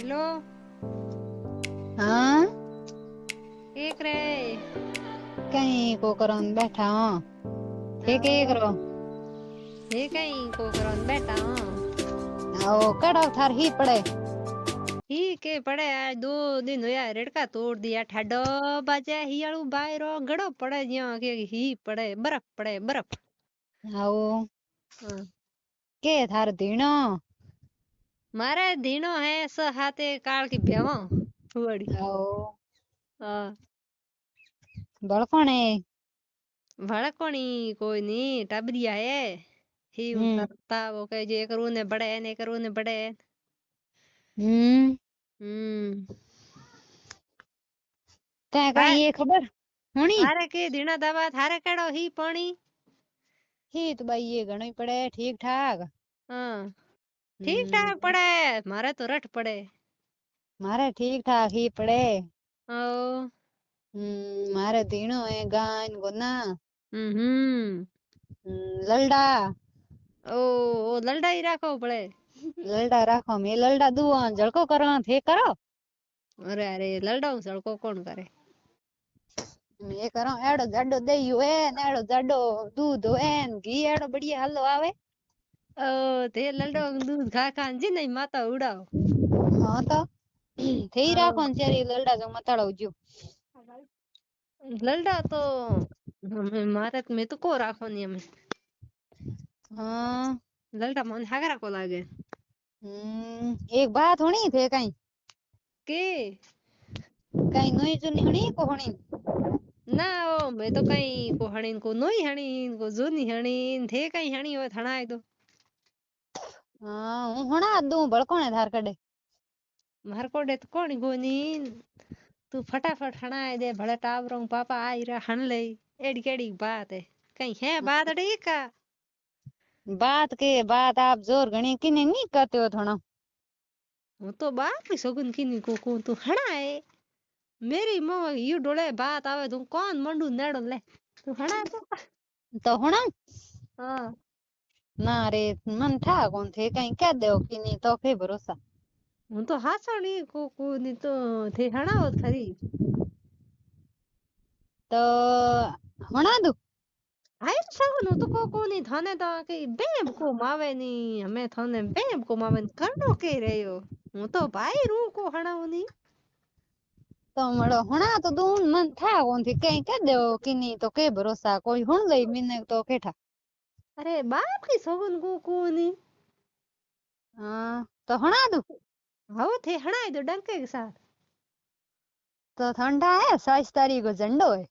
Hello. हाँ एक रे। कहीं को करो बैठा हूँ ठीक है करो ये कहीं को करन बैठा हूँ। आओ कड़ो थार ही पड़े ही के पड़े आज 2 दिन होया रेड़का तोड़ दिया ठाडो बाजे हियाळू बायरो गड़ो पड़े ज्या के ही पड़े बर्फ पड़े बर्फ। आओ हाँ। के थार धीनो मारे धीनो है स हाथे काल की ब्यावा हुआड़ी। आओ हाँ। बड़कोने भड़कोनी कोई नहीं टाबरिया है ही उनता वो कहे जे करू ने बड़े ने करू ने बड़े। हम्म हम्म। ते कहीं ये खबर होनी थारे के धीना दवा थारे केड़ो ही पानी। ही तो भाई ये घणो ही पड़े ठीक ठाक हाँ ठीक ठाक पड़े मारे तो रट पड़े। मारे ठीक ठाक ही पड़े ओ। मारे धीनो है गान गोना हम्म। ललडा ओ ललड़ा ही राखो पड़े। ललडा राखो मैं ललडा दुआ जड़को करो थे करो अरे अरे ललड़ा सड़को कौन करे। ये करो एड़ो जाडो दही होए ने एड़ो जाडो दूध होए ने घी एड़ो बढ़िया हलो आवे ओ ते ललड़ो दूध खा खा जी नहीं माता उड़ाओ। हाँ तो थई ओ राखो ने चेरी ललडा जो मताड़ो जो ललड़ा तो हमें मारे में तो को राखो नहीं हमें हाँ ललड़ा मन हागरा को लागे। एक बात होनी थे कहीं के कहीं नई सुनी होनी को होनी ना ओ मैं तो कहीं को हणीन को नोई हणीन को जोनी हणीन थे कहीं हणी हो थणाए तो हाँ हूँ होना दू बड़को ने धार कड़े मार कोडे तो कोनी गोनी तू फटाफट हणाए दे भले टावरों पापा आई रा हण ले एड़ी केड़ी बात है कहीं है बात अड़ी का। बात के बात आप जोर घणी किने नहीं कहते हो थोड़ा હું તો બાપી સગુન કીની કોકો તું હણાય મેરી મો યુ ડોળે બાત આવે તું કોણ મંડુ નેડો લે તું હણાય तो होना हाँ ना रे मन था कौन थे कहीं कह दो कि नहीं तो के भरोसा હું તો હાસણી કોકો ની તો થે હણાવો ખરી तो होना दू આઈ સગુન હું તો કોકો ની થાને તો કે બેમ को मावे नी हमें थाने बेम को मावे करनो के रयो હું તો ભાઈ રૂ को हणाव नी तो मड़ो होना तो दून मन था कौन थी कहीं कह दो कि नहीं तो के भरोसा कोई हुन ले मिने तो केठा अरे बाप की सगुन कोको नी हाँ तो होना दू हव थे हणाय दो डंके के साथ तो ठंडा है 27 तारीख को झंडो है